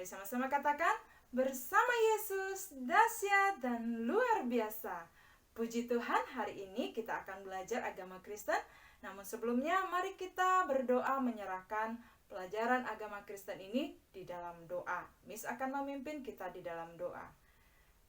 Mari sama-sama katakan, bersama Yesus, dahsyat dan luar biasa. Puji Tuhan, hari ini kita akan belajar agama Kristen. Namun sebelumnya, mari kita berdoa menyerahkan pelajaran agama Kristen ini di dalam doa. Miss akan memimpin kita di dalam doa.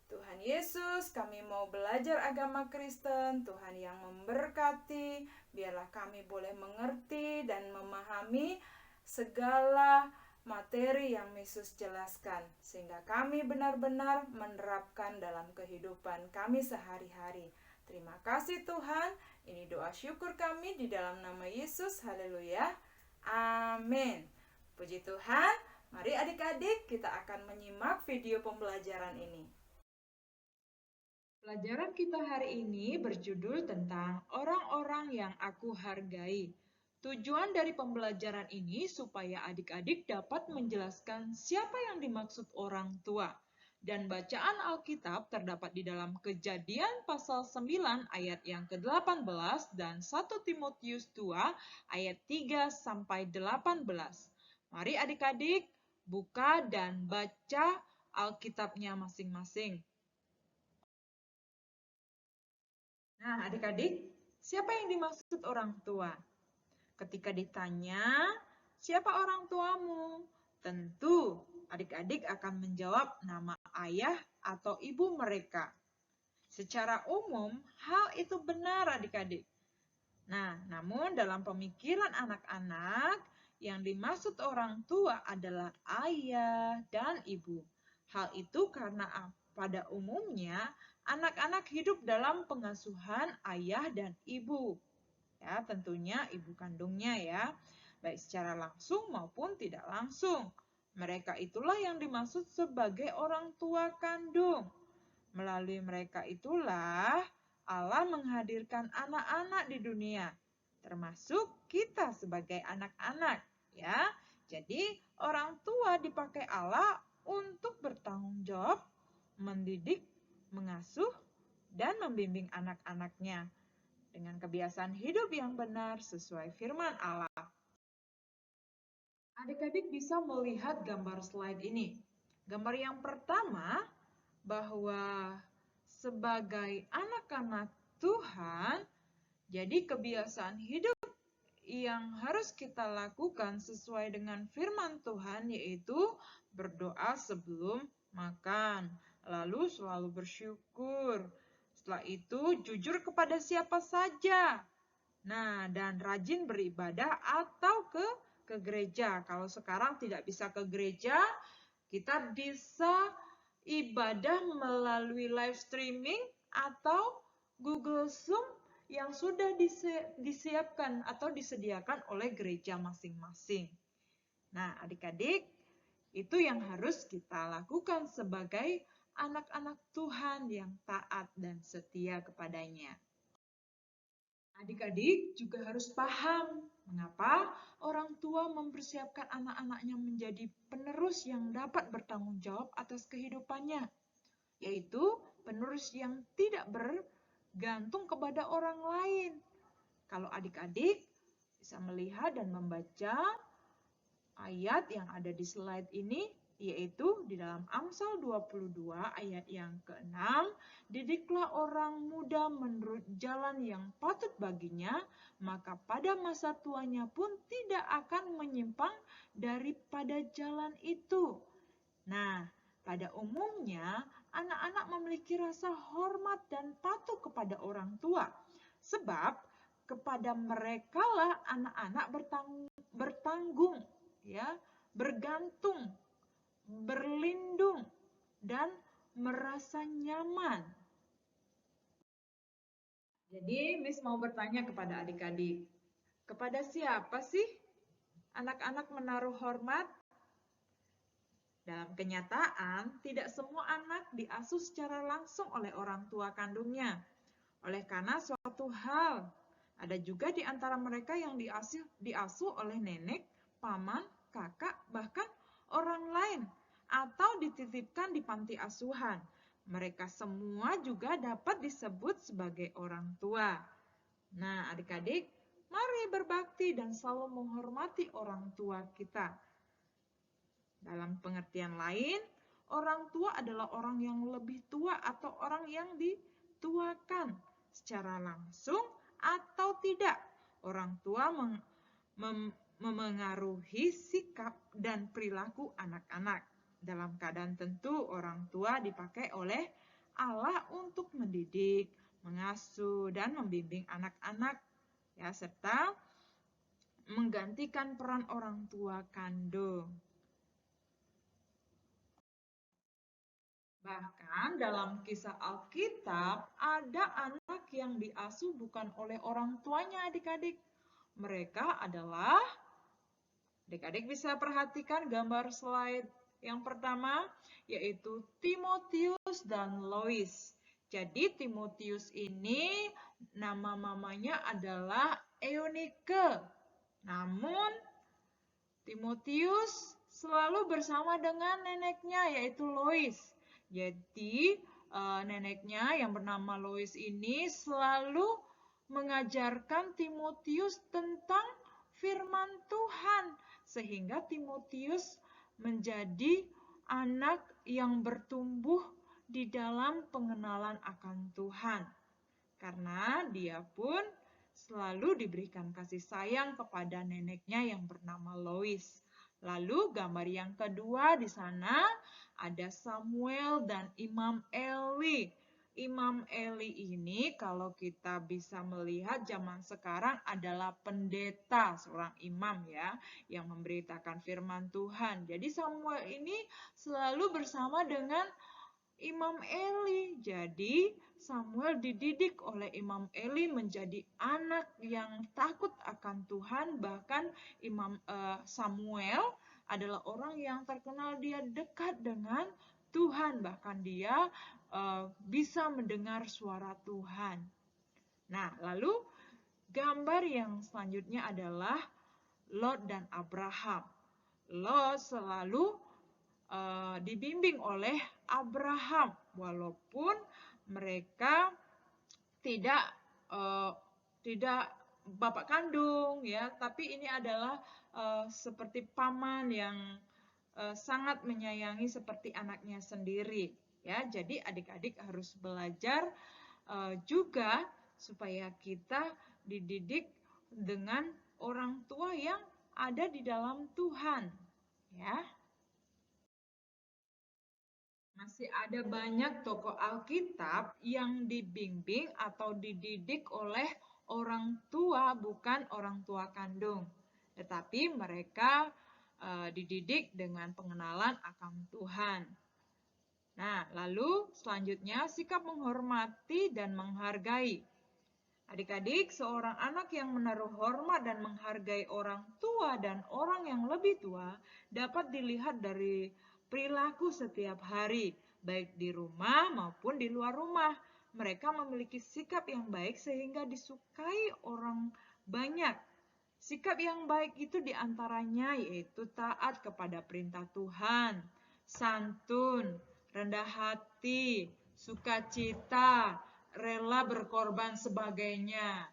Tuhan Yesus, kami mau belajar agama Kristen. Tuhan yang memberkati, biarlah kami boleh mengerti dan memahami segala materi yang Yesus jelaskan, sehingga kami benar-benar menerapkan dalam kehidupan kami sehari-hari. Terima kasih Tuhan, ini doa syukur kami di dalam nama Yesus, haleluya, amin. Puji Tuhan, mari adik-adik kita akan menyimak video pembelajaran ini. Pelajaran kita hari ini berjudul tentang orang-orang yang aku hargai. Tujuan dari pembelajaran ini supaya adik-adik dapat menjelaskan siapa yang dimaksud orang tua. Dan bacaan Alkitab terdapat di dalam Kejadian pasal 9 ayat yang ke-18 dan 1 Timotius 2 ayat 3 sampai 18. Mari adik-adik buka dan baca Alkitabnya masing-masing. Nah, adik-adik, siapa yang dimaksud orang tua? Ketika ditanya, siapa orang tuamu? Tentu adik-adik akan menjawab nama ayah atau ibu mereka. Secara umum, hal itu benar adik-adik. Nah, namun dalam pemikiran anak-anak, yang dimaksud orang tua adalah ayah dan ibu. Hal itu karena pada umumnya, anak-anak hidup dalam pengasuhan ayah dan ibu. Ya, tentunya ibu kandungnya ya, baik secara langsung maupun tidak langsung. Mereka itulah yang dimaksud sebagai orang tua kandung. Melalui mereka itulah Allah menghadirkan anak-anak di dunia, termasuk kita sebagai anak-anak ya. Jadi orang tua dipakai Allah untuk bertanggung jawab, mendidik, mengasuh, dan membimbing anak-anaknya dengan kebiasaan hidup yang benar sesuai firman Allah. Adik-adik bisa melihat gambar slide ini. Gambar yang pertama, bahwa sebagai anak-anak Tuhan, jadi kebiasaan hidup yang harus kita lakukan sesuai dengan firman Tuhan yaitu berdoa sebelum makan, lalu selalu bersyukur. Setelah itu jujur kepada siapa saja. Nah, dan rajin beribadah atau ke gereja. Kalau sekarang tidak bisa ke gereja, kita bisa ibadah melalui live streaming atau Google Zoom yang sudah disiapkan atau disediakan oleh gereja masing-masing. Nah, adik-adik, itu yang harus kita lakukan sebagai anak-anak Tuhan yang taat dan setia kepadanya. Adik-adik juga harus paham mengapa orang tua mempersiapkan anak-anaknya menjadi penerus yang dapat bertanggung jawab atas kehidupannya, yaitu penerus yang tidak bergantung kepada orang lain. Kalau adik-adik bisa melihat dan membaca ayat yang ada di slide ini, yaitu di dalam Amsal 22 ayat yang ke-6, didiklah orang muda menurut jalan yang patut baginya, maka pada masa tuanya pun tidak akan menyimpang daripada jalan itu. Nah, pada umumnya anak-anak memiliki rasa hormat dan patuh kepada orang tua, sebab kepada merekalah anak-anak bertanggung, ya, bergantung, berlindung, dan merasa nyaman. Jadi, Miss mau bertanya kepada adik-adik, kepada siapa sih anak-anak menaruh hormat? Dalam kenyataan, tidak semua anak diasuh secara langsung oleh orang tua kandungnya. Oleh karena suatu hal, ada juga di antara mereka yang diasuh oleh nenek, paman, kakak, bahkan orang lain, atau dititipkan di panti asuhan. Mereka semua juga dapat disebut sebagai orang tua. Nah, adik-adik, mari berbakti dan selalu menghormati orang tua kita. Dalam pengertian lain, orang tua adalah orang yang lebih tua atau orang yang dituakan secara langsung atau tidak. Orang tua memengaruhi sikap dan perilaku anak-anak. Dalam keadaan tentu, orang tua dipakai oleh Allah untuk mendidik, mengasuh, dan membimbing anak-anak, ya, serta menggantikan peran orang tua kandung. Bahkan dalam kisah Alkitab, ada anak yang diasuh bukan oleh orang tuanya, adik-adik. Mereka adalah, adik-adik bisa perhatikan gambar slide yang pertama, yaitu Timotius dan Lois. Jadi Timotius ini nama mamanya adalah Eunike. Namun Timotius selalu bersama dengan neneknya, yaitu Lois. Jadi neneknya yang bernama Lois ini selalu mengajarkan Timotius tentang firman Tuhan, sehingga Timotius menjadi anak yang bertumbuh di dalam pengenalan akan Tuhan. Karena dia pun selalu diberikan kasih sayang kepada neneknya yang bernama Lois. Lalu gambar yang kedua di sana ada Samuel dan Imam Eli. Imam Eli ini kalau kita bisa melihat zaman sekarang adalah pendeta, seorang imam ya, yang memberitakan firman Tuhan. Jadi Samuel ini selalu bersama dengan Imam Eli. Jadi Samuel dididik oleh Imam Eli menjadi anak yang takut akan Tuhan. Bahkan Samuel adalah orang yang terkenal dia dekat dengan Tuhan. Bahkan dia bisa mendengar suara Tuhan. Nah, lalu gambar yang selanjutnya adalah Lot dan Abraham. Lot selalu dibimbing oleh Abraham, walaupun mereka tidak bapak kandung, ya, tapi ini adalah seperti paman yang sangat menyayangi seperti anaknya sendiri, ya. Jadi adik-adik harus belajar juga supaya kita dididik dengan orang tua yang ada di dalam Tuhan, ya. Masih ada banyak tokoh Alkitab yang dibimbing atau dididik oleh orang tua, bukan orang tua kandung. Tetapi mereka dididik dengan pengenalan akan Tuhan. Nah, lalu selanjutnya sikap menghormati dan menghargai. Adik-adik, seorang anak yang menaruh hormat dan menghargai orang tua dan orang yang lebih tua dapat dilihat dari perilaku setiap hari, baik di rumah maupun di luar rumah. Mereka memiliki sikap yang baik sehingga disukai orang banyak. Sikap yang baik itu diantaranya yaitu taat kepada perintah Tuhan, santun, rendah hati, sukacita, rela berkorban sebagainya.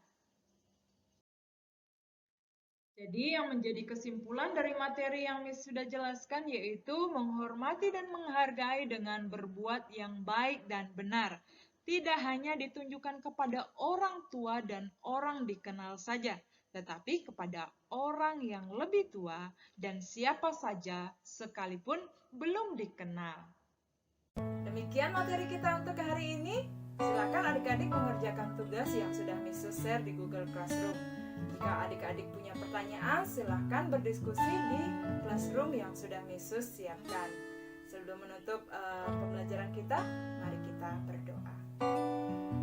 Jadi yang menjadi kesimpulan dari materi yang Miss sudah jelaskan yaitu menghormati dan menghargai dengan berbuat yang baik dan benar. Tidak hanya ditunjukkan kepada orang tua dan orang dikenal saja, tetapi kepada orang yang lebih tua dan siapa saja sekalipun belum dikenal. Demikian materi kita untuk hari ini. Silakan adik-adik mengerjakan tugas yang sudah Miss share di Google Classroom. Jika adik-adik punya pertanyaan, silahkan berdiskusi di classroom yang sudah Miss siapkan. Sebelum menutup pembelajaran kita, mari kita berdoa.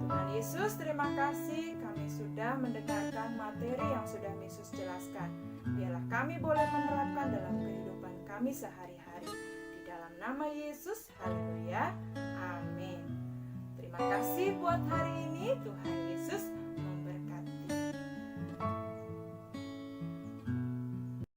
Tuhan Yesus, terima kasih kami sudah mendengarkan materi yang sudah Miss jelaskan. Biarlah kami boleh menerapkan dalam kehidupan kami sehari-hari. Di dalam nama Yesus, haleluya, amin. Terima kasih buat hari ini, Tuhan Yesus